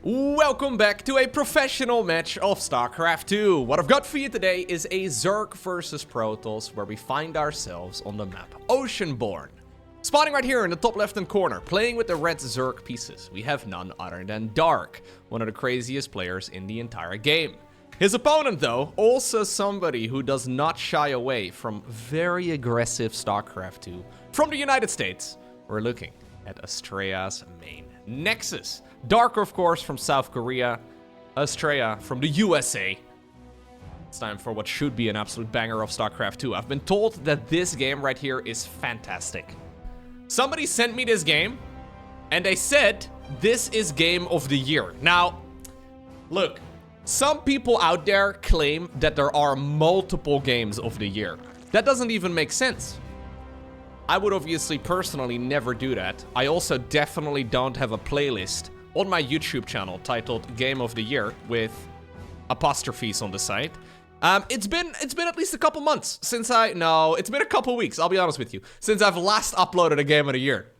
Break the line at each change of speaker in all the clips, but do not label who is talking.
Welcome back to a professional match of StarCraft 2. What I've got for you today is a Zerg versus Protoss, where we find ourselves on the map Oceanborn. Spawning right here in the top left-hand corner, playing with the red Zerg pieces, we have none other than Dark, one of the craziest players in the entire game. His opponent, though, also somebody who does not shy away from very aggressive StarCraft 2. From the United States, we're looking at Astrea's main Nexus. Dark, of course, from South Korea. Astrea from the USA. It's time for what should be an absolute banger of StarCraft 2. I've been told that this game right here is fantastic. Somebody sent me this game, and they said this is game of the year. Now, look, some people out there claim that there are multiple games of the year. That doesn't even make sense. I would obviously personally never do that. I also definitely don't have a playlist on my YouTube channel titled Game of the Year with apostrophes on the side. It's been at least a couple months since it's been a couple weeks, I'll be honest with you, since I've last uploaded a Game of the Year.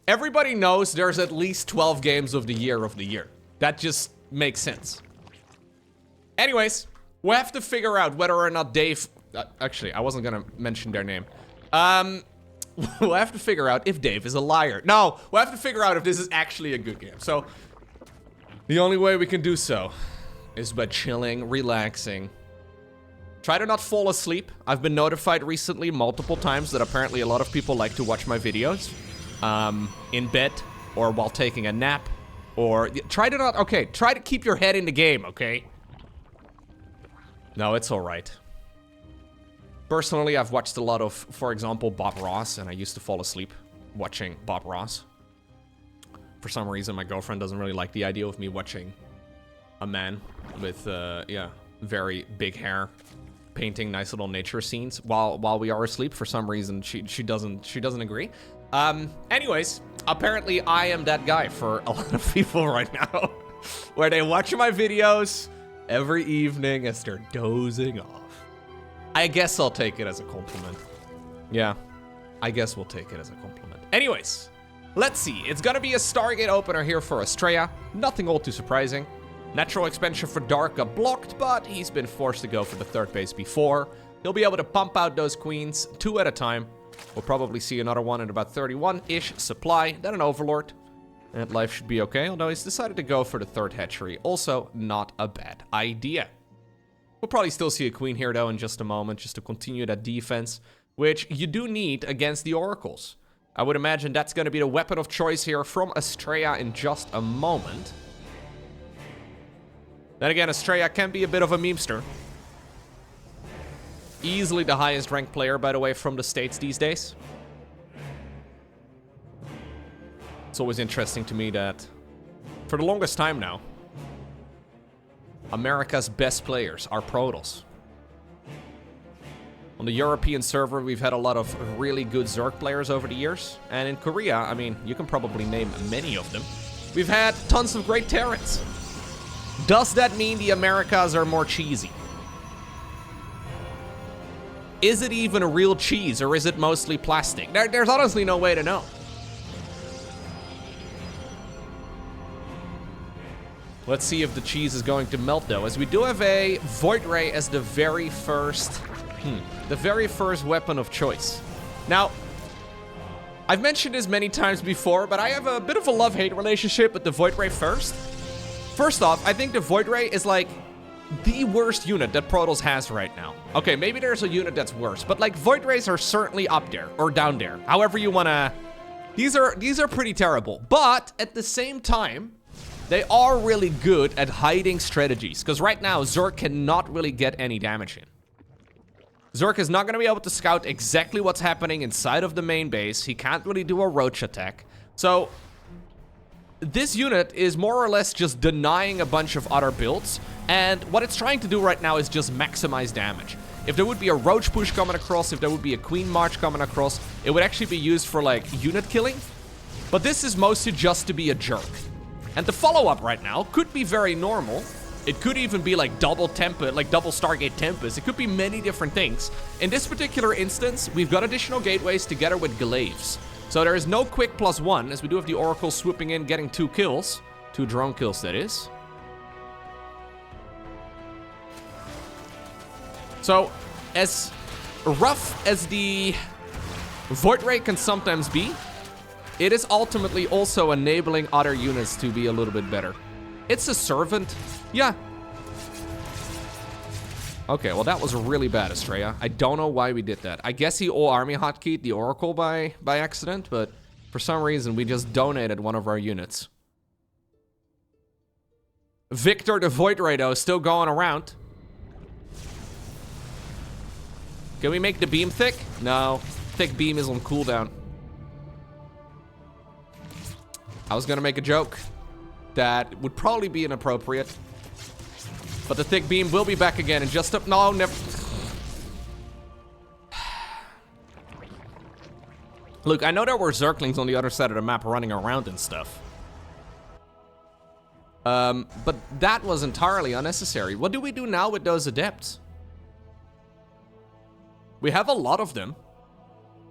Everybody knows there's at least 12 games of the year. That just makes sense. Anyways, we'll have to figure out whether or not Dave... actually, I wasn't gonna mention their name. We'll have to figure out if Dave is a liar. No, we'll have to figure out if this is actually a good game. So, the only way we can do so is by chilling, relaxing. Try to not fall asleep. I've been notified recently multiple times that apparently a lot of people like to watch my videos in bed or while taking a nap. Or try to keep your head in the game, okay? No, it's all right. Personally, I've watched a lot of, for example, Bob Ross, and I used to fall asleep watching Bob Ross. For some reason, my girlfriend doesn't really like the idea of me watching a man with, very big hair painting nice little nature scenes while we are asleep. For some reason, she doesn't agree. Anyways, apparently I am that guy for a lot of people right now, where they watch my videos every evening as they're dozing off. I guess I'll take it as a compliment. Yeah, I guess we'll take it as a compliment. Anyways, let's see. It's gonna be a Stargate opener here for Astrea. Nothing all too surprising. Natural expansion for Dark got blocked, but he's been forced to go for the third base before. He'll be able to pump out those queens 2 at a time. We'll probably see another one in about 31-ish supply, then an Overlord. And life should be okay, although he's decided to go for the third hatchery. Also, not a bad idea. We'll probably still see a queen here, though, in just a moment, just to continue that defense, which you do need against the oracles. I would imagine that's going to be the weapon of choice here from Astrea in just a moment. Then again, Astrea can be a bit of a memester. Easily the highest ranked player, by the way, from the States these days. It's always interesting to me that, for the longest time now, America's best players are Protoss. On the European server, we've had a lot of really good Zerg players over the years. And in Korea, I mean, you can probably name many of them. We've had tons of great Terrans. Does that mean the Americas are more cheesy? Is it even a real cheese, or is it mostly plastic? There's honestly no way to know. Let's see if the cheese is going to melt, though, as we do have a Void Ray as the very first weapon of choice. Now, I've mentioned this many times before, but I have a bit of a love-hate relationship with the Void Ray first. First off, I think the Void Ray is like the worst unit that Protoss has right now. Okay, maybe there's a unit that's worse, but like Void Rays are certainly up there or down there. However you wanna, these are pretty terrible. But at the same time, they are really good at hiding strategies, because right now, Zerg cannot really get any damage in. Zerg is not going to be able to scout exactly what's happening inside of the main base. He can't really do a roach attack. So, this unit is more or less just denying a bunch of other builds, and what it's trying to do right now is just maximize damage. If there would be a roach push coming across, if there would be a queen march coming across, it would actually be used for, like, unit killing. But this is mostly just to be a jerk. And the follow-up right now could be very normal. It could even be like double Stargate Tempest. It could be many different things. In this particular instance, we've got additional gateways together with glaives. So there is no quick +1, as we do have the Oracle swooping in, getting 2 kills 2 drone kills, that is. So, as rough as the Void Ray can sometimes be, it is ultimately also enabling other units to be a little bit better. It's a servant. Yeah. Okay, well that was really bad, Astrea. I don't know why we did that. I guess he all army hotkeyed the Oracle by accident, but for some reason we just donated one of our units. Victor the Void Ray, though, is still going around. Can we make the beam thick? No. Thick beam is on cooldown. I was gonna make a joke that would probably be inappropriate. But the thick beam will be back again in just a... No, never... Look, I know there were Zerglings on the other side of the map running around and stuff. But that was entirely unnecessary. What do we do now with those adepts? We have a lot of them.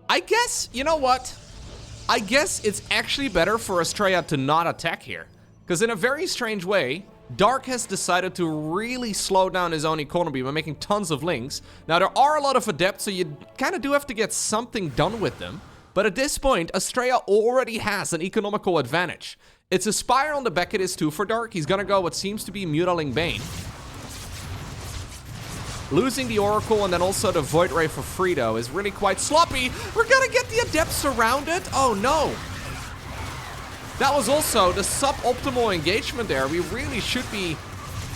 I guess, you know what? I guess it's actually better for Astrea to not attack here. Because in a very strange way, Dark has decided to really slow down his own economy by making tons of links. Now, there are a lot of adepts, so you kind of do have to get something done with them. But at this point, Astrea already has an economical advantage. It's a Spire on the back, it is too for Dark. He's gonna go what seems to be Mutaling Bane. Losing the Oracle and then also the Void Ray for free, though, is really quite sloppy. We're gonna get the Adepts surrounded? Oh, no. That was also the suboptimal engagement there. We really should be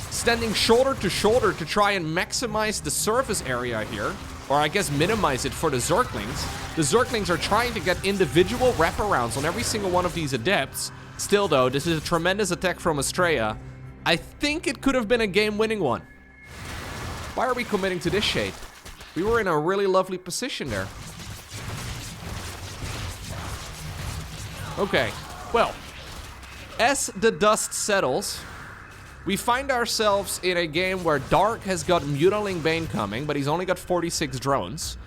standing shoulder to shoulder to try and maximize the surface area here. Or I guess minimize it for the Zerglings. The Zerglings are trying to get individual wraparounds on every single one of these Adepts. Still, though, this is a tremendous attack from Astrea. I think it could have been a game-winning one. Why are we committing to this shade? We were in a really lovely position there. Okay, well, as the dust settles, we find ourselves in a game where Dark has got Mutaling Bane coming, but he's only got 46 drones.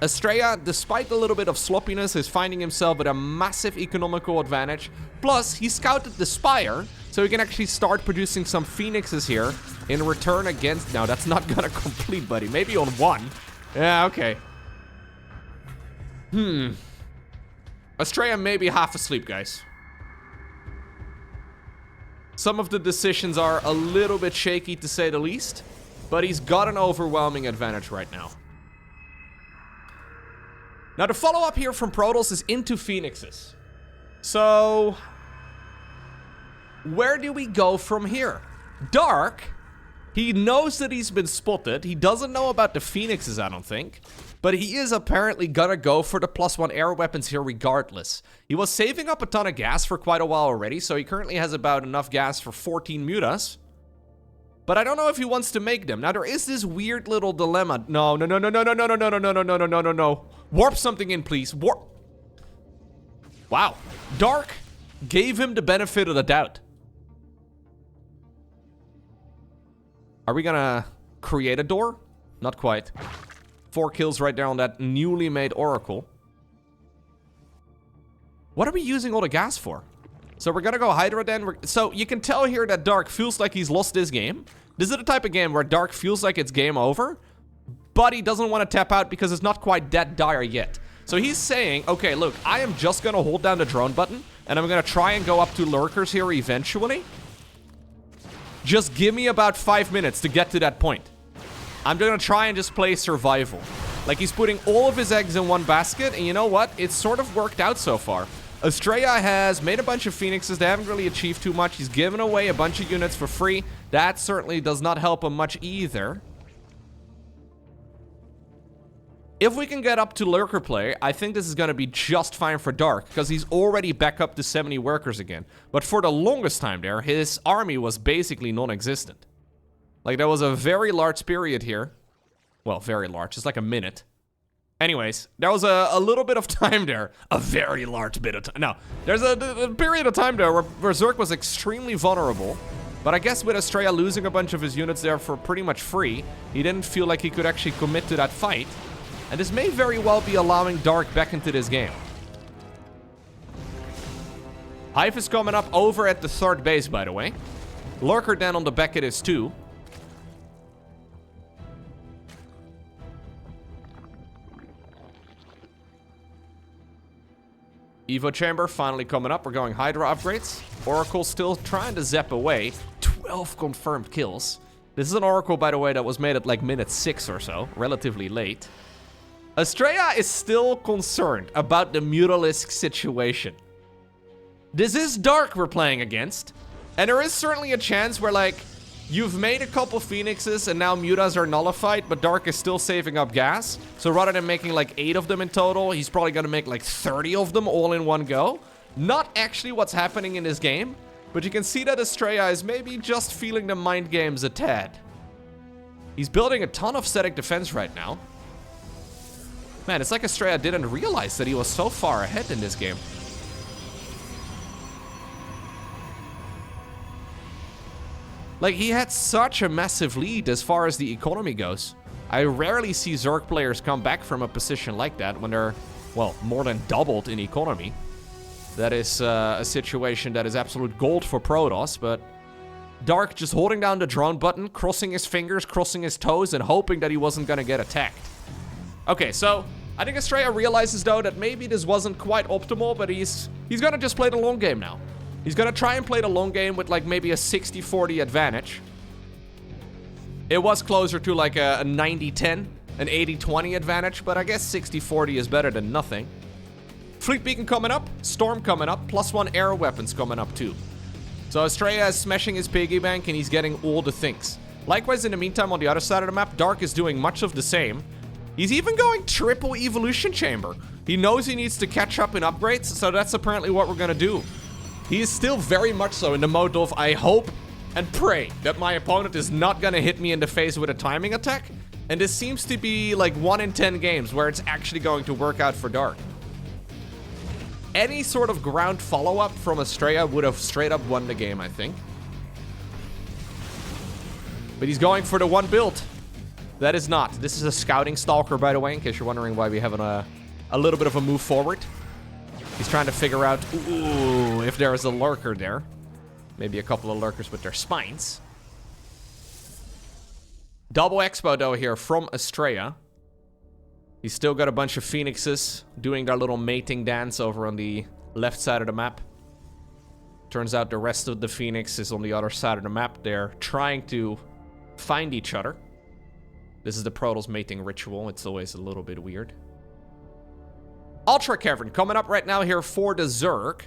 Astrea, despite a little bit of sloppiness, is finding himself with a massive economical advantage. Plus, he scouted the Spire, so he can actually start producing some Phoenixes here in return against... No, that's not gonna complete, buddy. Maybe on 1. Yeah, okay. Astrea may be half asleep, guys. Some of the decisions are a little bit shaky, to say the least, but he's got an overwhelming advantage right now. Now, the follow-up here from Protoss is into Phoenixes. So, where do we go from here? Dark, he knows that he's been spotted. He doesn't know about the Phoenixes, I don't think. But he is apparently gonna go for the +1 air weapons here regardless. He was saving up a ton of gas for quite a while already, so he currently has about enough gas for 14 mutas. But I don't know if he wants to make them. Now, there is this weird little dilemma. No. Warp something in, please. Warp. Wow. Dark gave him the benefit of the doubt. Are we gonna create a door? Not quite. 4 kills right there on that newly made Oracle. What are we using all the gas for? So we're gonna go Hydra then. So you can tell here that Dark feels like he's lost this game. This is the type of game where Dark feels like it's game over, but he doesn't want to tap out because it's not quite that dire yet. So he's saying, okay, look, I am just gonna hold down the drone button, and I'm gonna try and go up to lurkers here eventually. Just give me about 5 minutes to get to that point. I'm gonna try and just play survival. Like, he's putting all of his eggs in one basket, and you know what? It's sort of worked out so far. Astrea has made a bunch of Phoenixes. They haven't really achieved too much. He's given away a bunch of units for free. That certainly does not help him much either. If we can get up to lurker play, I think this is going to be just fine for Dark, because he's already back up to 70 workers again. But for the longest time there, his army was basically non-existent. Like, there was a very large period here. Well, very large. It's like a minute. Anyways, there was a little bit of time there. A very large bit of time. No, there's a period of time there where Zerg was extremely vulnerable. But I guess with Astrea losing a bunch of his units there for pretty much free, he didn't feel like he could actually commit to that fight. And this may very well be allowing Dark back into this game. Hive is coming up over at the third base, by the way. Lurker then on the back of this too. Evo Chamber finally coming up. We're going Hydra upgrades. Oracle still trying to zap away. 12 confirmed kills. This is an Oracle, by the way, that was made at like minute 6 or so. Relatively late. Astrea is still concerned about the Mutalisk situation. This is Dark we're playing against. And there is certainly a chance where, like, you've made a couple Phoenixes and now Mutas are nullified, but Dark is still saving up gas. So rather than making like 8 of them in total, he's probably gonna make like 30 of them all in one go. Not actually what's happening in this game, but you can see that Astrea is maybe just feeling the mind games a tad. He's building a ton of static defense right now. Man, it's like Astrea didn't realize that he was so far ahead in this game. Like, he had such a massive lead as far as the economy goes. I rarely see Zerg players come back from a position like that when they're, well, more than doubled in economy. That is a situation that is absolute gold for Protoss, but Dark just holding down the drone button, crossing his fingers, crossing his toes, and hoping that he wasn't gonna get attacked. Okay, so I think Astrea realizes, though, that maybe this wasn't quite optimal, but he's gonna just play the long game now. He's gonna try and play the long game with like maybe a 60-40 advantage. It was closer to like a 90-10, an 80-20 advantage, but I guess 60-40 is better than nothing. Fleet Beacon coming up, Storm coming up, +1 air weapons coming up too. So Astrea is smashing his piggy bank and he's getting all the things. Likewise, in the meantime, on the other side of the map, Dark is doing much of the same. He's even going triple evolution chamber. He knows he needs to catch up in upgrades, so that's apparently what we're gonna do. He is still very much so in the mode of, I hope and pray that my opponent is not gonna hit me in the face with a timing attack. And this seems to be like 1 in 10 games where it's actually going to work out for Dark. Any sort of ground follow-up from Astrea would have straight up won the game, I think. But he's going for the one build. That is not. This is a scouting stalker, by the way, in case you're wondering why we have a little bit of a move forward. He's trying to figure out, ooh, if there is a lurker there. Maybe a couple of lurkers with their spines. Double expo, though, here from Astrea. He's still got a bunch of Phoenixes doing their little mating dance over on the left side of the map. Turns out the rest of the Phoenix is on the other side of the map. They're trying to find each other. This is the Protoss mating ritual. It's always a little bit weird. Ultra Cavern coming up right now here for the Zerg.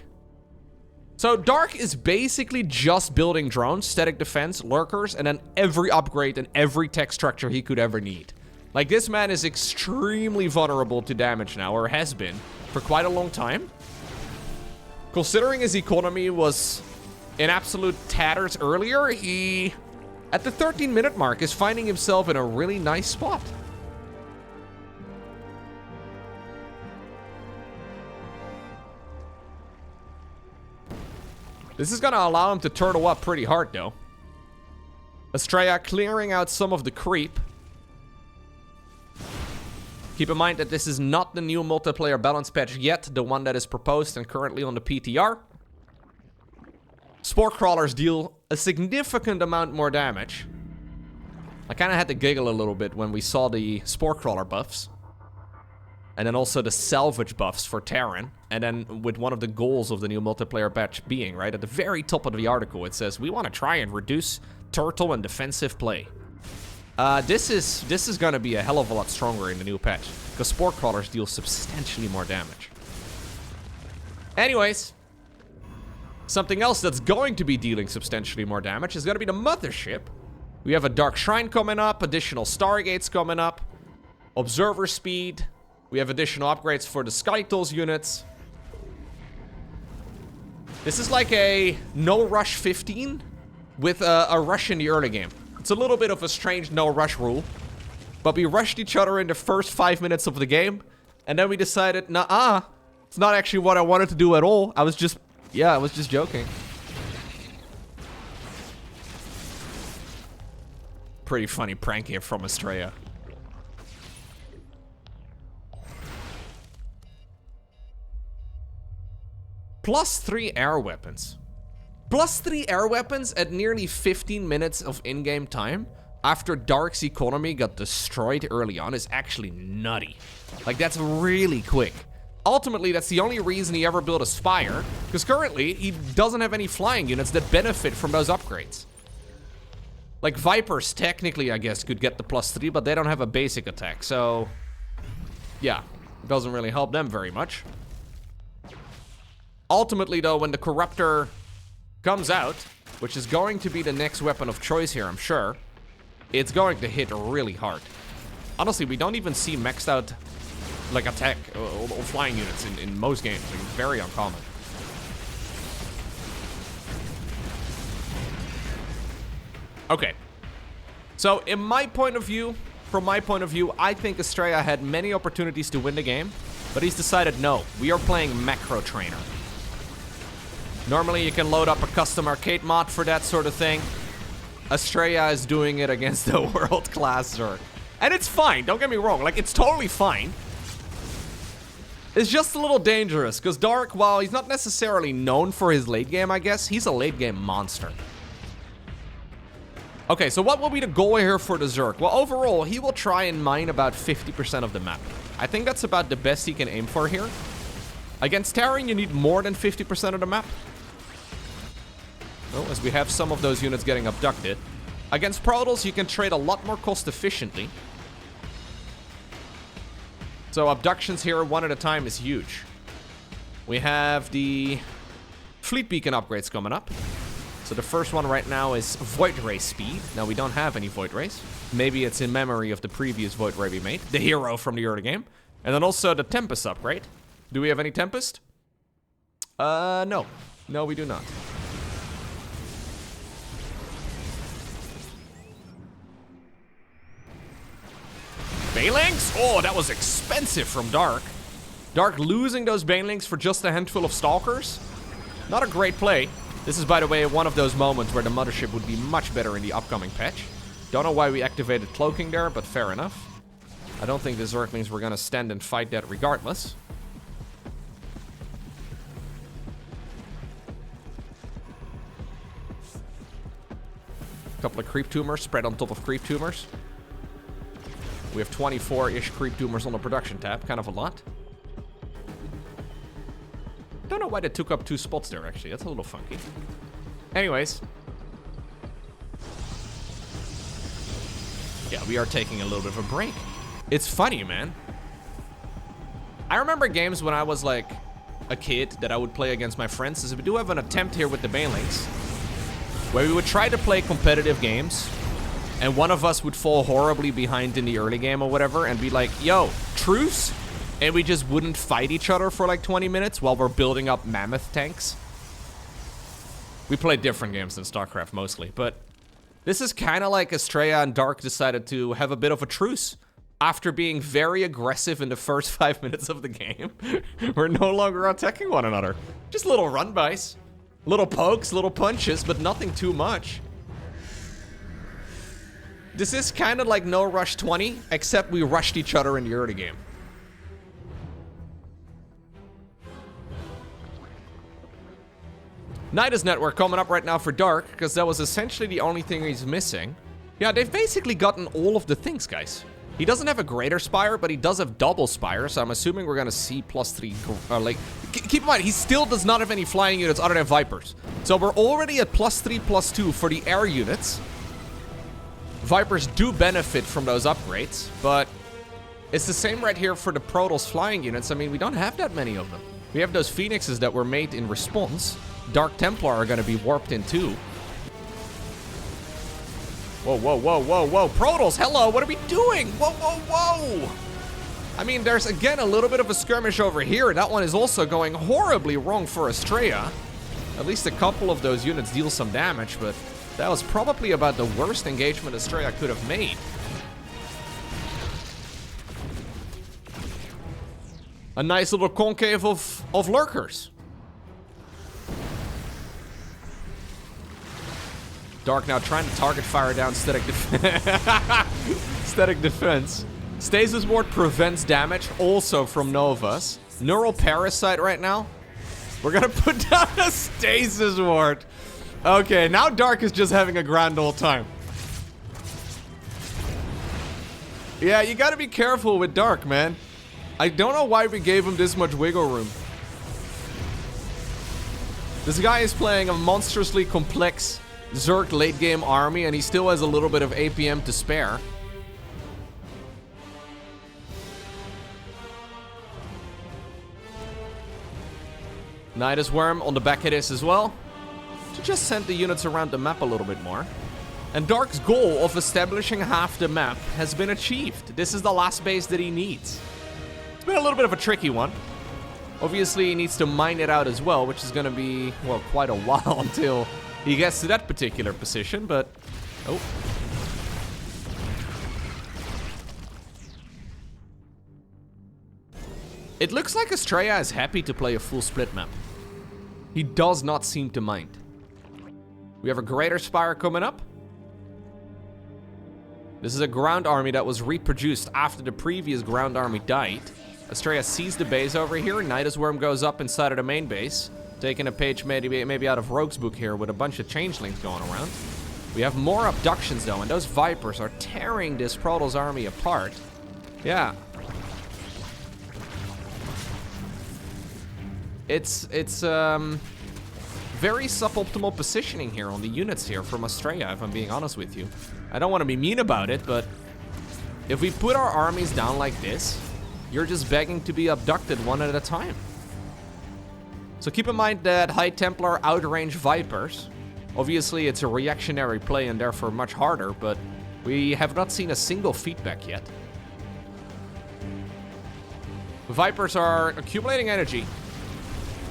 So Dark is basically just building drones, static defense, lurkers, and then every upgrade and every tech structure he could ever need. Like, this man is extremely vulnerable to damage now, or has been for quite a long time. Considering his economy was in absolute tatters earlier, he, at the 13-minute mark, is finding himself in a really nice spot. This is gonna allow him to turtle up pretty hard, though. Astrea clearing out some of the creep. Keep in mind that this is not the new multiplayer balance patch yet, the one that is proposed and currently on the PTR. Spore crawlers deal a significant amount more damage. I kind of had to giggle a little bit when we saw the spore crawler buffs. And then also the salvage buffs for Terran. And then with one of the goals of the new multiplayer patch being, right, at the very top of the article, it says, we want to try and reduce turtle and defensive play. This is going to be a hell of a lot stronger in the new patch, because spore crawlers deal substantially more damage. Anyways, something else that's going to be dealing substantially more damage is going to be the mothership. We have a Dark Shrine coming up, additional Stargates coming up, observer speed. We have additional upgrades for the Skytools units. This is like a no rush 15 with a rush in the early game. It's a little bit of a strange no rush rule. But we rushed each other in the first 5 minutes of the game. And then we decided, nah, it's not actually what I wanted to do at all. I was just joking. Pretty funny prank here from Astrea. +3 air weapons. +3 air weapons at nearly 15 minutes of in-game time after Dark's economy got destroyed early on is actually nutty. Like, that's really quick. Ultimately, that's the only reason he ever built a Spire, because currently, he doesn't have any flying units that benefit from those upgrades. Like, Vipers, technically, I guess, could get the +3, but they don't have a basic attack, so... yeah, it doesn't really help them very much. Ultimately, though, when the Corruptor comes out, which is going to be the next weapon of choice here, I'm sure, it's going to hit really hard. Honestly, we don't even see maxed out, like, attack or flying units in most games. Like, it's very uncommon. Okay. So, in my point of view, from my point of view, I think Astrea had many opportunities to win the game, but he's decided, no, we are playing Macro Trainer. Normally, you can load up a custom arcade mod for that sort of thing. Astrea is doing it against the world-class Zerg. And it's fine, don't get me wrong, like, it's totally fine. It's just a little dangerous, because Dark, while he's not necessarily known for his late game, I guess, he's a late game monster. Okay, so what will be the goal here for the Zerg? Well, overall, he will try and mine about 50% of the map. I think that's about the best he can aim for here. Against Terran, you need more than 50% of the map. Well, as we have some of those units getting abducted. Against Protoss, you can trade a lot more cost efficiently. So abductions here, one at a time, is huge. We have the Fleet Beacon upgrades coming up. So the first one right now is Void Ray speed. Now, we don't have any Void Rays. Maybe it's in memory of the previous Void Ray we made. The hero from the early game. And then also the Tempest upgrade. Do we have any Tempest? No. No, we do not. Banelings? Oh, that was expensive from Dark. Dark losing those Banelings for just a handful of Stalkers? Not a great play. This is, by the way, one of those moments where the Mothership would be much better in the upcoming patch. Don't know why we activated Cloaking there, but fair enough. I don't think the Zerglings were gonna stand and fight that regardless. Couple of Creep Tumors spread on top of Creep Tumors. We have 24-ish Creep Tumors on the production tab, kind of a lot. Don't know why they took up 2 spots there, actually. That's a little funky. Anyways. Yeah, we are taking a little bit of a break. It's funny, man. I remember games when I was, like, a kid that I would play against my friends. So we do have an attempt here with the Banelings, where we would try to play competitive games, and one of us would fall horribly behind in the early game or whatever, and be like, yo, truce? And we just wouldn't fight each other for like 20 minutes while we're building up mammoth tanks. We played different games than StarCraft mostly, but this is kind of like Astrea and Dark decided to have a bit of a truce. After being very aggressive in the first 5 minutes of the game, we're no longer attacking one another. Just little run-bys. Little pokes, little punches, but nothing too much. This is kind of like No Rush 20, except we rushed each other in the early game. Nidus Network coming up right now for Dark, because that was essentially the only thing he's missing. Yeah, they've basically gotten all of the things, guys. He doesn't have a Greater Spire, but he does have Double Spire, so I'm assuming we're gonna see +3, keep in mind, he still does not have any flying units other than Vipers. So we're already at +3/+2 for the air units. Vipers do benefit from those upgrades, but it's the same right here for the Protoss flying units. I mean, we don't have that many of them. We have those Phoenixes that were made in response. Dark Templar are gonna be warped in too. Whoa, whoa, whoa, whoa, whoa. Protoss, hello, what are we doing? Whoa, whoa, whoa. I mean, there's again a little bit of a skirmish over here. That one is also going horribly wrong for Astrea. At least a couple of those units deal some damage, but that was probably about the worst engagement Astrea could have made. A nice little concave of lurkers. Dark now trying to target fire down static defense. Stasis Ward prevents damage also from Novas. Neural Parasite right now. We're gonna put down a stasis ward. Okay, now Dark is just having a grand old time. Yeah, you gotta be careful with Dark, man. I don't know why we gave him this much wiggle room. This guy is playing a monstrously complex Zerg late game army, and he still has a little bit of APM to spare. Nidus Worm on the back of this as well, to just send the units around the map a little bit more. And Dark's goal of establishing half the map has been achieved. This is the last base that he needs. It's been a little bit of a tricky one. Obviously, he needs to mine it out as well, which is going to be, well, quite a while until he gets to that particular position, but... Oh. It looks like Astrea is happy to play a full split map. He does not seem to mind. We have a Greater Spire coming up. This is a ground army that was reproduced after the previous ground army died. Astrea sees the base over here. Nidus Worm goes up inside of the main base. Taking a page maybe out of Rogue's book here with a bunch of changelings going around. We have more abductions though, and those Vipers are tearing this Protoss army apart. Yeah. It's very suboptimal positioning here on the units here from Astrea, if I'm being honest with you. I don't want to be mean about it, but if we put our armies down like this, you're just begging to be abducted one at a time. So keep in mind that High Templar outrange Vipers. Obviously, it's a reactionary play and therefore much harder, but we have not seen a single feedback yet. Vipers are accumulating energy,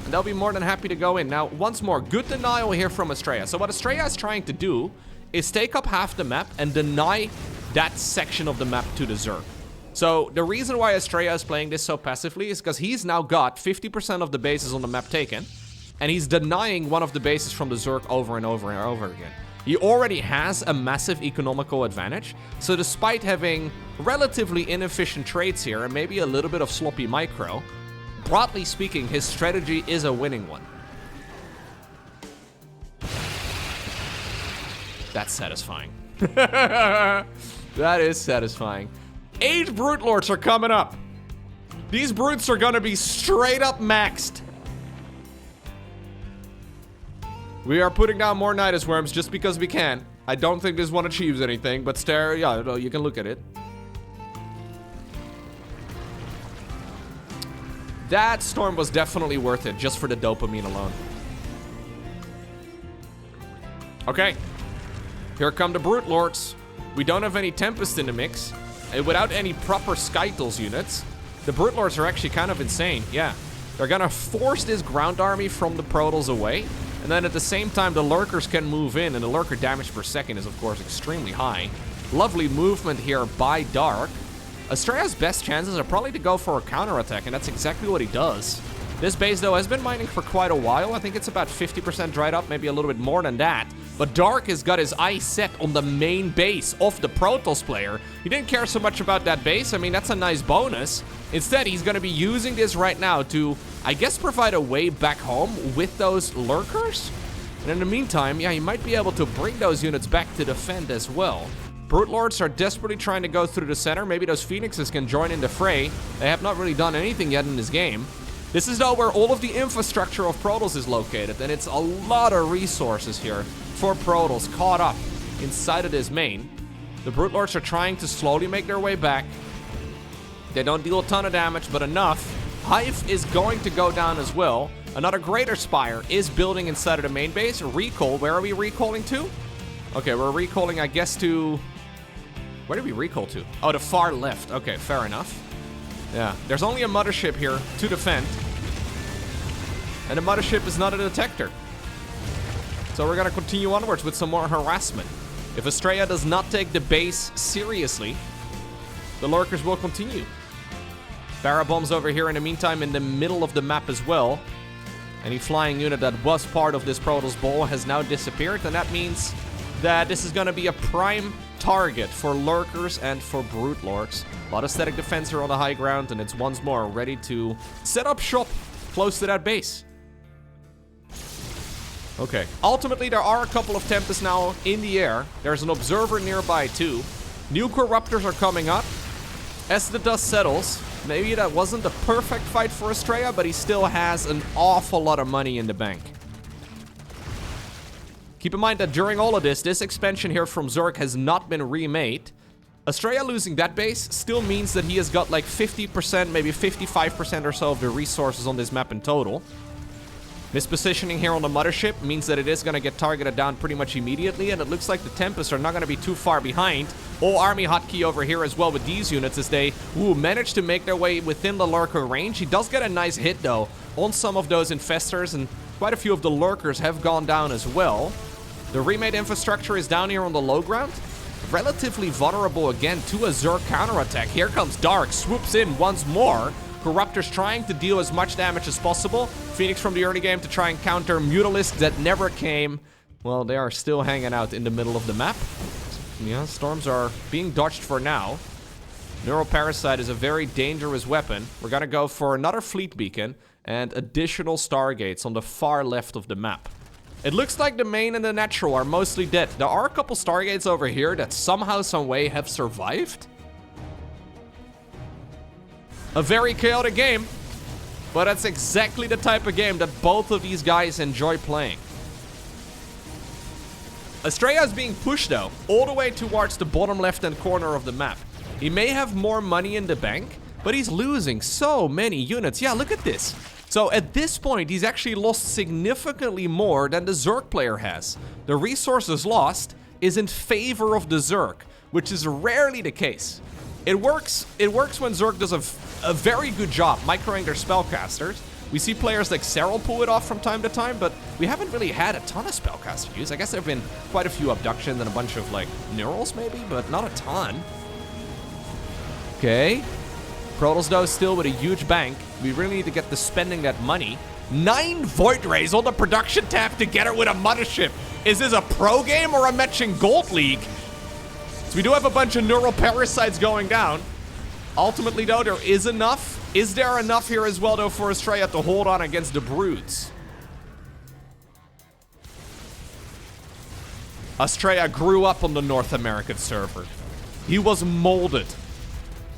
and they'll be more than happy to go in. Now, once more, good denial here from Astrea. So what Astrea is trying to do is take up half the map and deny that section of the map to the Zerg. So the reason why Astrea is playing this so passively is because he's now got 50% of the bases on the map taken, and he's denying one of the bases from the Zerg over and over and over again. He already has a massive economical advantage, so despite having relatively inefficient trades here and maybe a little bit of sloppy micro, broadly speaking, his strategy is a winning one. That's satisfying. That is satisfying. 8 Brute Lords are coming up. These Brutes are gonna be straight up maxed. We are putting down more Nidus Worms just because we can. I don't think this one achieves anything, but yeah, you can look at it. That storm was definitely worth it, just for the dopamine alone. Okay. Here come the Brute Lords. We don't have any Tempest in the mix. And without any proper Skytles units, the Brute Lords are actually kind of insane. Yeah. They're gonna force this ground army from the Protoss away. And then at the same time, the Lurkers can move in, and the Lurker damage per second is, of course, extremely high. Lovely movement here by Dark. Astrea's best chances are probably to go for a counterattack, and that's exactly what he does. This base, though, has been mining for quite a while. I think it's about 50% dried up, maybe a little bit more than that. But Dark has got his eyes set on the main base of the Protoss player. He didn't care so much about that base. I mean, that's a nice bonus. Instead, he's going to be using this right now to, I guess, provide a way back home with those Lurkers. And in the meantime, yeah, he might be able to bring those units back to defend as well. Brute Lords are desperately trying to go through the center. Maybe those Phoenixes can join in the fray. They have not really done anything yet in this game. This is, though, where all of the infrastructure of Protoss is located, and it's a lot of resources here for Protoss caught up inside of this main. The Brute Lords are trying to slowly make their way back. They don't deal a ton of damage, but enough. Hive is going to go down as well. Another Greater Spire is building inside of the main base. Recall, where are we recalling to? Okay, we're recalling, I guess, to... Where did we recall to? Oh, the far left. Okay, fair enough. Yeah, there's only a mothership here to defend. And the mothership is not a detector. So we're gonna continue onwards with some more harassment. If Astrea does not take the base seriously, the Lurkers will continue. Barabombs over here in the meantime in the middle of the map as well. Any flying unit that was part of this Protoss ball has now disappeared, and that means that this is gonna be a prime target for Lurkers and for Brute Lords. A lot of static defense here on the high ground, and it's once more ready to set up shop close to that base. Okay. Ultimately, there are a couple of Tempests now in the air. There's an observer nearby, too. New Corruptors are coming up. As the dust settles, maybe that wasn't the perfect fight for Astrea, but he still has an awful lot of money in the bank. Keep in mind that during all of this expansion here from Zerg has not been remade. Astrea losing that base still means that he has got like 50%, maybe 55% or so of the resources on this map in total. Mispositioning here on the mothership means that it is going to get targeted down pretty much immediately, and it looks like the Tempests are not going to be too far behind. All army hotkey over here as well with these units as they manage to make their way within the lurker range. He does get a nice hit though on some of those infestors, and quite a few of the lurkers have gone down as well. The remade infrastructure is down here on the low ground. Relatively vulnerable again to a Zerg counterattack. Here comes Dark, swoops in once more. Corruptors trying to deal as much damage as possible. Phoenix from the early game to try and counter Mutalisks that never came. Well, they are still hanging out in the middle of the map. Yeah, storms are being dodged for now. Neuroparasite is a very dangerous weapon. We're gonna go for another fleet beacon and additional stargates on the far left of the map. It looks like the main and the natural are mostly dead. There are a couple stargates over here that somehow, some way have survived. A very chaotic game, but that's exactly the type of game that both of these guys enjoy playing. Astrea is being pushed though, all the way towards the bottom left-hand corner of the map. He may have more money in the bank, but he's losing so many units. Yeah, look at this. So at this point, he's actually lost significantly more than the Zerg player has. The resources lost is in favor of the Zerg, which is rarely the case. It works when Zerg does a very good job microing their spellcasters. We see players like Cyril pull it off from time to time, but we haven't really had a ton of spellcaster use. I guess there have been quite a few abductions and a bunch of like neurals maybe, but not a ton. Okay. Protoss though still with a huge bank. We really need to get to spending that money. 9 Void Rays on the production tab together with a mothership. Is this a pro game or a matching gold league? So we do have a bunch of neural parasites going down. Ultimately though, there is enough. Is there enough here as well though for Astrea to hold on against the brutes? Astrea grew up on the North American server. He was molded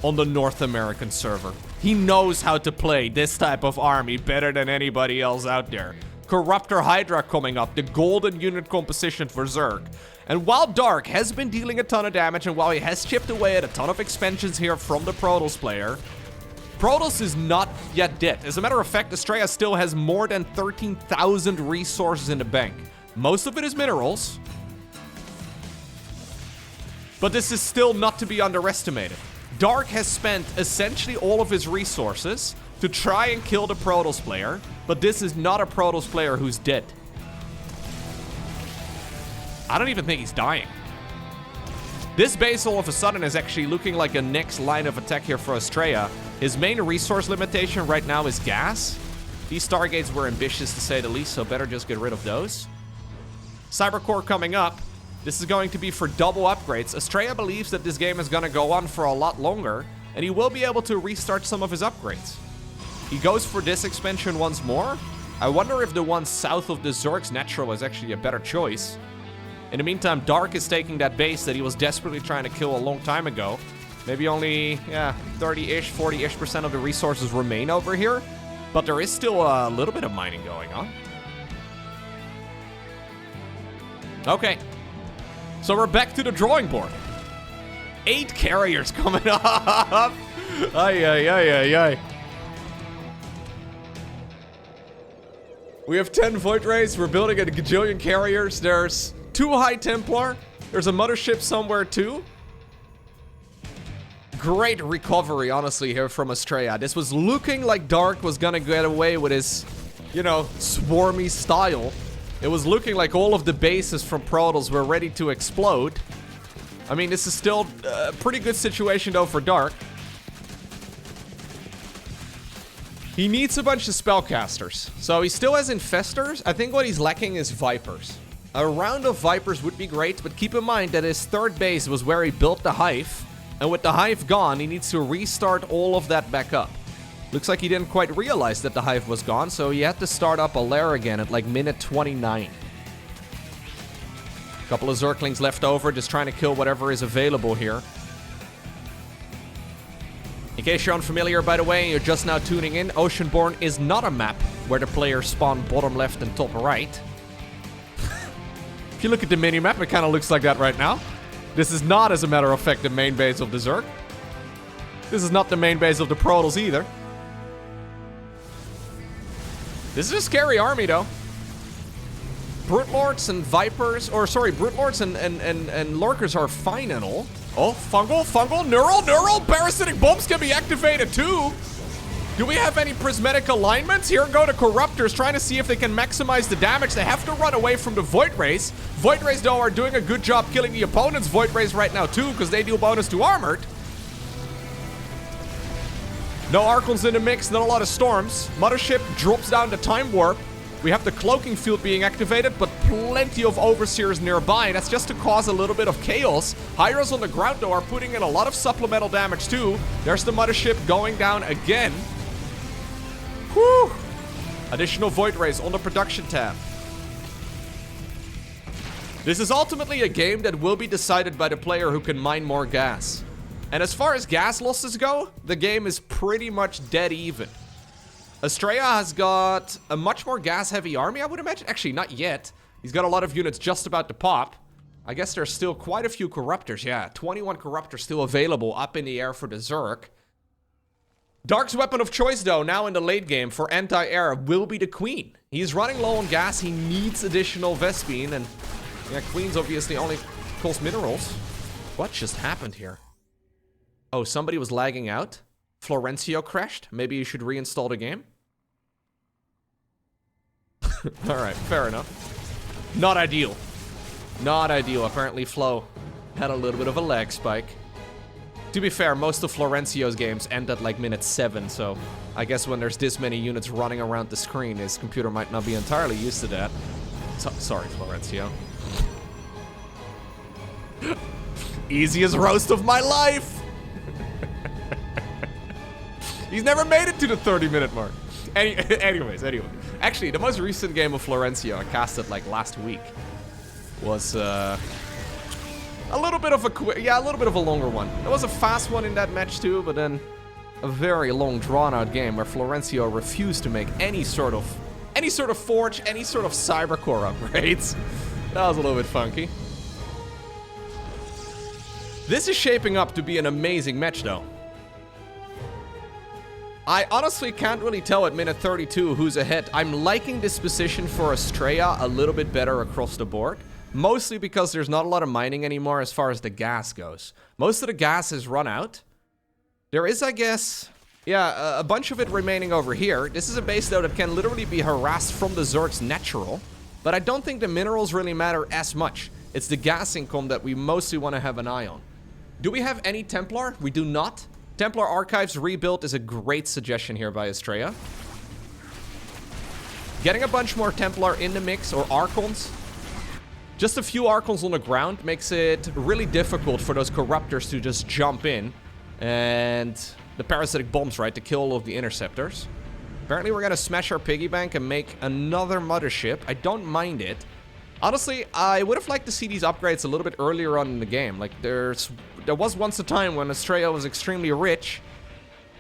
on the North American server. He knows how to play this type of army better than anybody else out there. Corruptor Hydra coming up, the golden unit composition for Zerg. And while Dark has been dealing a ton of damage, and while he has chipped away at a ton of expansions here from the Protoss player, Protoss is not yet dead. As a matter of fact, Astrea still has more than 13,000 resources in the bank. Most of it is minerals. But this is still not to be underestimated. Dark has spent essentially all of his resources to try and kill the Protoss player, but this is not a Protoss player who's dead. I don't even think he's dying. This base all of a sudden is actually looking like a next line of attack here for Astrea. His main resource limitation right now is gas. These Stargates were ambitious to say the least, so better just get rid of those. Cybercore coming up. This is going to be for double upgrades. Astrea believes that this game is going to go on for a lot longer, and he will be able to restart some of his upgrades. He goes for this expansion once more. I wonder if the one south of the Zerg's natural is actually a better choice. In the meantime, Dark is taking that base that he was desperately trying to kill a long time ago. Maybe only, 30-ish, 40-ish% of the resources remain over here. But there is still a little bit of mining going on. Okay. So we're back to the drawing board. 8 carriers coming up. Ay, ay, ay, ay, ay. We have 10 Void Rays. We're building a gajillion carriers. There's 2 High Templar. There's a mothership somewhere too. Great recovery, honestly, here from Astrea. This was looking like Dark was gonna get away with his, swarmy style. It was looking like all of the bases from Protoss were ready to explode. I mean, this is still a pretty good situation, though, for Dark. He needs a bunch of spellcasters. So he still has infestors. I think what he's lacking is Vipers. A round of Vipers would be great, but keep in mind that his third base was where he built the Hive. And with the Hive gone, he needs to restart all of that back up. Looks like he didn't quite realize that the Hive was gone, so he had to start up a lair again at like minute 29. Couple of Zerglings left over, just trying to kill whatever is available here. In case you're unfamiliar, by the way, you're just now tuning in, Oceanborn is not a map where the players spawn bottom left and top right. If you look at the mini-map, it kind of looks like that right now. This is not, as a matter of fact, the main base of the Zerg. This is not the main base of the Protoss either. This is a scary army, though. Brute Lords and Vipers, or sorry, Brute Lords and Lurkers are fine and all. Oh, fungal, neural, parasitic bombs can be activated too. Do we have any prismatic alignments? Here go the Corruptors trying to see if they can maximize the damage. They have to run away from the Void Rays. Void Rays, though, are doing a good job killing the opponent's Void Rays right now too, because they deal bonus to Armored. No Archons in the mix, not a lot of Storms. Mothership drops down the Time Warp. We have the Cloaking Field being activated, but plenty of Overseers nearby. That's just to cause a little bit of chaos. Hyros on the ground, though, are putting in a lot of supplemental damage, too. There's the Mothership going down again. Whew! Additional Void Rays on the production tab. This is ultimately a game that will be decided by the player who can mine more gas. And as far as gas losses go, the game is pretty much dead even. Astrea has got a much more gas-heavy army, I would imagine. Actually, not yet. He's got a lot of units just about to pop. I guess there's still quite a few Corruptors. Yeah, 21 Corruptors still available up in the air for the Zerg. Dark's weapon of choice, though, now in the late game for anti-air will be the Queen. He's running low on gas. He needs additional Vespene. And yeah, Queens obviously only cost minerals. What just happened here? Oh, somebody was lagging out. Florencio crashed. Maybe you should reinstall the game. Alright, fair enough. Not ideal. Not ideal. Apparently Flo had a little bit of a lag spike. To be fair, most of Florencio's games end at like minute 7, so I guess when there's this many units running around the screen, his computer might not be entirely used to that. Sorry, Florencio. Easiest roast of my life! He's never made it to the 30-minute mark. Anyways. Actually, the most recent game of Florencio I casted like last week was a little bit of a longer one. There was a fast one in that match too, but then a very long, drawn-out game where Florencio refused to make any sort of forge, any sort of cybercore upgrades. That was a little bit funky. This is shaping up to be an amazing match, though. I honestly can't really tell at minute 32 who's ahead. I'm liking this position for Astrea a little bit better across the board. Mostly because there's not a lot of mining anymore as far as the gas goes. Most of the gas is run out. There is, I guess, yeah, a bunch of it remaining over here. This is a base, though, that can literally be harassed from the Zerg's natural. But I don't think the minerals really matter as much. It's the gas income that we mostly want to have an eye on. Do we have any Templar? We do not. Templar Archives rebuild is a great suggestion here by Astrea. Getting a bunch more Templar in the mix, or Archons. Just a few Archons on the ground makes it really difficult for those Corruptors to just jump in. And the parasitic bombs, right, to kill all of the Interceptors. Apparently we're gonna smash our piggy bank and make another mothership. I don't mind it. Honestly, I would have liked to see these upgrades a little bit earlier on in the game. Like, there was once a time when Astrea was extremely rich.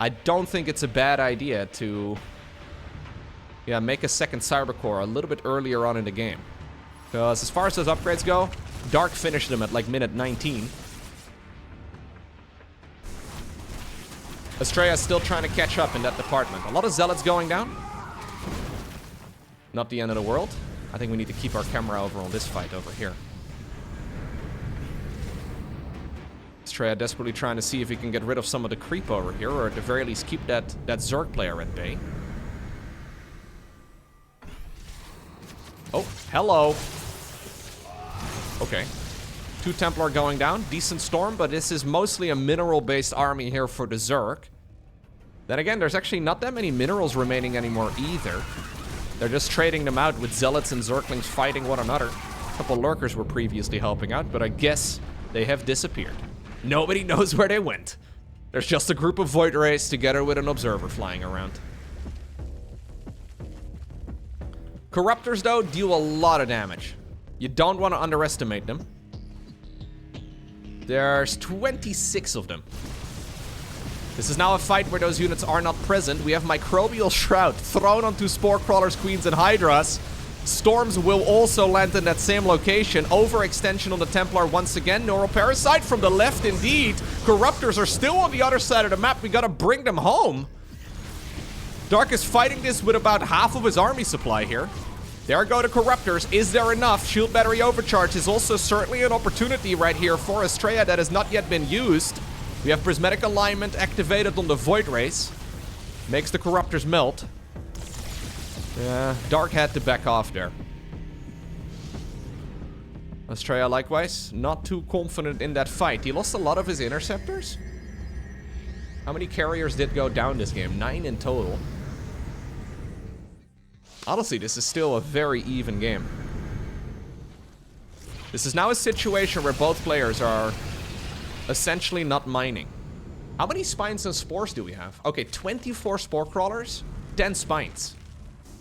I don't think it's a bad idea to, yeah, make a second Cybercore a little bit earlier on in the game. Because as far as those upgrades go, Dark finished them at like minute 19. Astrea is still trying to catch up in that department. A lot of Zealots going down. Not the end of the world. I think we need to keep our camera over on this fight over here. Astrea desperately trying to see if he can get rid of some of the creep over here, or at the very least keep that Zerg player at bay. Oh, hello. Okay. 2 Templar going down. Decent storm, but this is mostly a mineral-based army here for the Zerg. Then again, there's actually not that many minerals remaining anymore either. They're just trading them out with Zealots and Zerglings fighting one another. A couple Lurkers were previously helping out, but I guess they have disappeared. Nobody knows where they went. There's just a group of Void Rays together with an Observer flying around. Corruptors, though, deal a lot of damage. You don't want to underestimate them. There's 26 of them. This is now a fight where those units are not present. We have Microbial Shroud thrown onto Spore Crawlers, Queens, and Hydras. Storms will also land in that same location. Overextension on the Templar once again. Neural Parasite from the left indeed. Corruptors are still on the other side of the map. We gotta bring them home. Dark is fighting this with about half of his army supply here. There go the Corruptors. Is there enough? Shield Battery Overcharge is also certainly an opportunity right here for Astrea that has not yet been used. We have Prismatic Alignment activated on the Void Race. Makes the Corruptors melt. Dark had to back off there. Astrea likewise, not too confident in that fight. He lost a lot of his interceptors. How many carriers did go down this game? 9 in total. Honestly, this is still a very even game. This is now a situation where both players are essentially not mining. How many spines and spores do we have? Okay, 24 spore crawlers, 10 spines.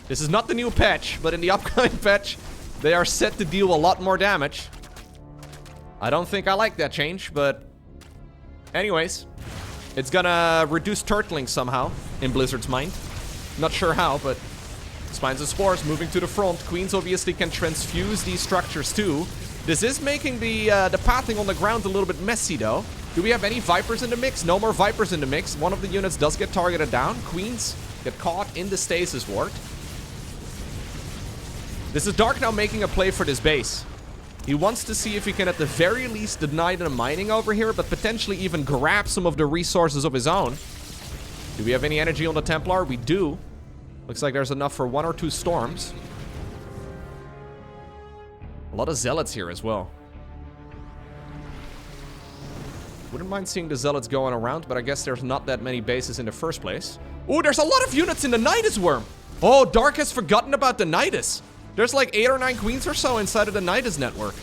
This is not the new patch, but in the upcoming patch, they are set to deal a lot more damage. I don't think I like that change, but anyways, it's gonna reduce turtling somehow in Blizzard's mind. Not sure how, but spines and spores moving to the front. Queens obviously can transfuse these structures too. This is making the pathing on the ground a little bit messy though. Do we have any Vipers in the mix? No more Vipers in the mix. One of the units does get targeted down. Queens get caught in the stasis ward. This is Dark now making a play for this base. He wants to see if he can at the very least deny the mining over here, but potentially even grab some of the resources of his own. Do we have any energy on the Templar? We do. Looks like there's enough for 1 or 2 storms. A lot of Zealots here as well. Wouldn't mind seeing the Zealots going around, but I guess there's not that many bases in the first place. Ooh, there's a lot of units in the Nidus Worm. Oh, Dark has forgotten about the Nidus. There's like 8 or 9 Queens or so inside of the Nidus network.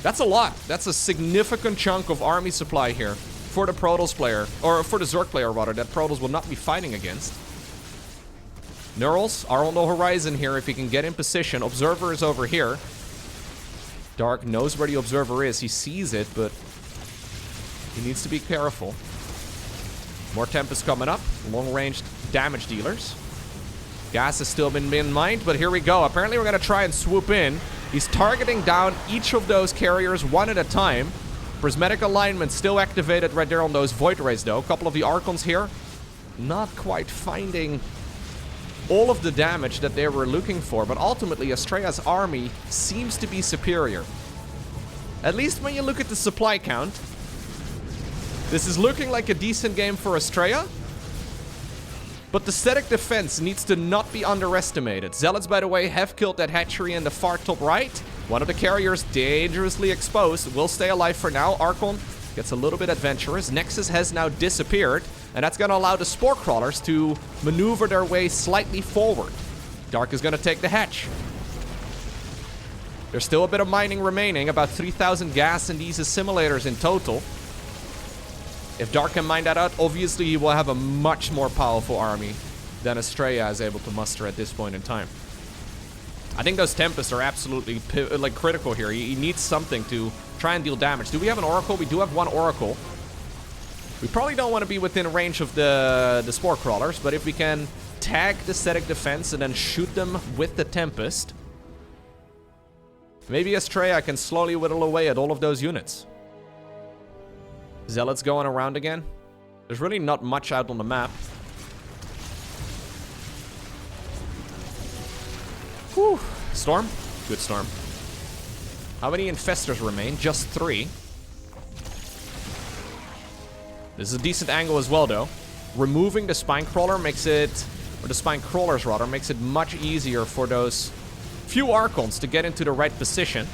That's a lot. That's a significant chunk of army supply here for the Protoss player, or for the Zerg player rather, that Protoss will not be fighting against. Neurals are on the horizon here if he can get in position. Observer is over here. Dark knows where the Observer is. He sees it, but he needs to be careful. More Tempest coming up. Long-ranged damage dealers. Gas has still been in mind, but here we go. Apparently we're going to try and swoop in. He's targeting down each of those carriers one at a time. Prismatic Alignment still activated right there on those Void Rays, though. A couple of the Archons here. Not quite finding all of the damage that they were looking for, but ultimately Astrea's army seems to be superior. At least when you look at the supply count. This is looking like a decent game for Astrea. But the static defense needs to not be underestimated. Zealots, by the way, have killed that hatchery in the far top right. One of the carriers dangerously exposed. Will stay alive for now. Archon gets a little bit adventurous. Nexus has now disappeared. And that's going to allow the Spore Crawlers to maneuver their way slightly forward. Dark is going to take the hatch. There's still a bit of mining remaining. About 3,000 gas in these assimilators in total. If Dark can mine that out, obviously he will have a much more powerful army than Astrea is able to muster at this point in time. I think those Tempests are absolutely like critical here. He needs something to try and deal damage. Do we have an Oracle? We do have one Oracle. We probably don't want to be within range of the Spore Crawlers, but if we can tag the static defense and then shoot them with the Tempest, maybe Astrea can slowly whittle away at all of those units. Zealots going around again. There's really not much out on the map. Whew. Storm? Good storm. How many Infestors remain? Just 3. This is a decent angle as well, though. Removing the Spine Crawler makes it... or the Spine Crawlers, rather, makes it much easier for those few Archons to get into the right position.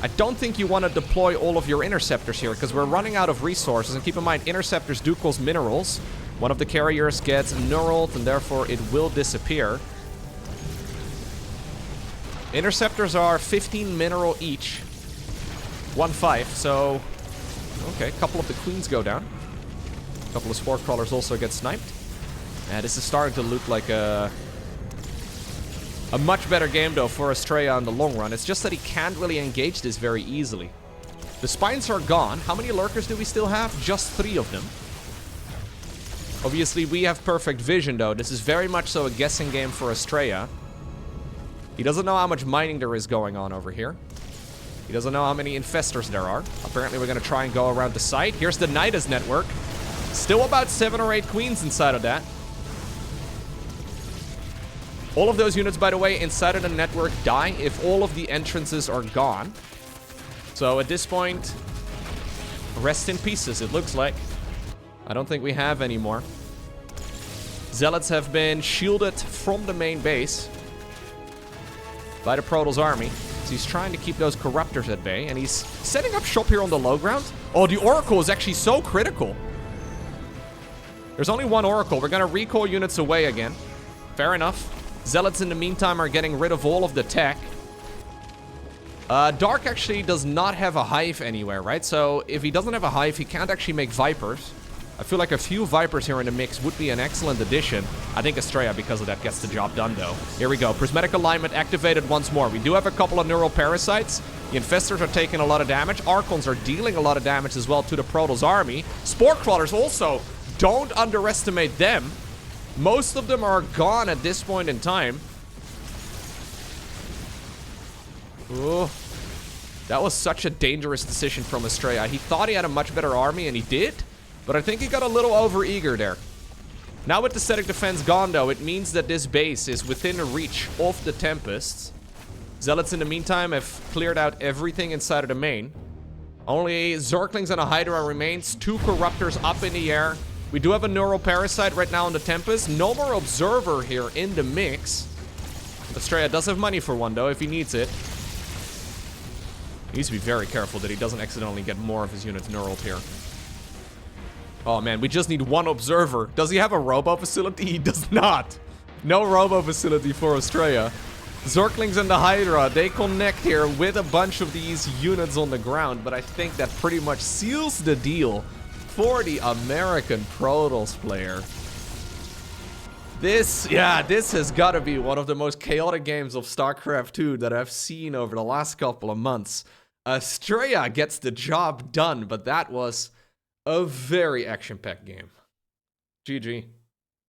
I don't think you want to deploy all of your Interceptors here, because we're running out of resources. And keep in mind, Interceptors do cost minerals. One of the carriers gets neuraled, and therefore it will disappear. Interceptors are 15 mineral each. 1-5, so... okay, a couple of the Queens go down. A couple of Spore Crawlers also get sniped. This is starting to look like a A much better game, though, for Astrea in the long run. It's just that he can't really engage this very easily. The spines are gone. How many lurkers do we still have? Just 3 of them. Obviously, we have perfect vision, though. This is very much so a guessing game for Astrea. He doesn't know how much mining there is going on over here. He doesn't know how many infestors there are. Apparently, we're going to try and go around the site. Here's the Nidus network. Still about 7 or 8 queens inside of that. All of those units, by the way, inside of the network die if all of the entrances are gone. So at this point, rest in pieces, it looks like. I don't think we have any more. Zealots have been shielded from the main base by the Protoss army. So he's trying to keep those corruptors at bay, and he's setting up shop here on the low ground. Oh, the Oracle is actually so critical. There's only one Oracle. We're going to recall units away again. Fair enough. Zealots, in the meantime, are getting rid of all of the tech. Dark actually does not have a hive anywhere, right? So if he doesn't have a hive, he can't actually make Vipers. I feel like a few Vipers here in the mix would be an excellent addition. I think Astrea, because of that, gets the job done, though. Here we go. Prismatic Alignment activated once more. We do have a couple of Neural Parasites. The Infestors are taking a lot of damage. Archons are dealing a lot of damage as well to the Protoss army. Spore Crawlers also, don't underestimate them. Most of them are gone at this point in time. Oh, that was such a dangerous decision from Astrea. He thought he had a much better army, and he did. But I think he got a little over-eager there. Now with the static defense gone, though, it means that this base is within reach of the Tempests. Zealots, in the meantime, have cleared out everything inside of the main. Only Zerglings and a Hydra remains. 2 Corruptors up in the air. We do have a Neural Parasite right now on the Tempest. No more Observer here in the mix. Astrea does have money for one, though, if he needs it. He needs to be very careful that he doesn't accidentally get more of his units neuraled here. Oh, man, we just need 1 Observer. Does he have a Robo Facility? He does not. No Robo Facility for Astrea. Zerglings and the Hydra, they connect here with a bunch of these units on the ground, but I think that pretty much seals the deal for the American Protoss player. This has got to be one of the most chaotic games of StarCraft 2 that I've seen over the last couple of months. Astrea gets the job done, but that was a very action-packed game. GG.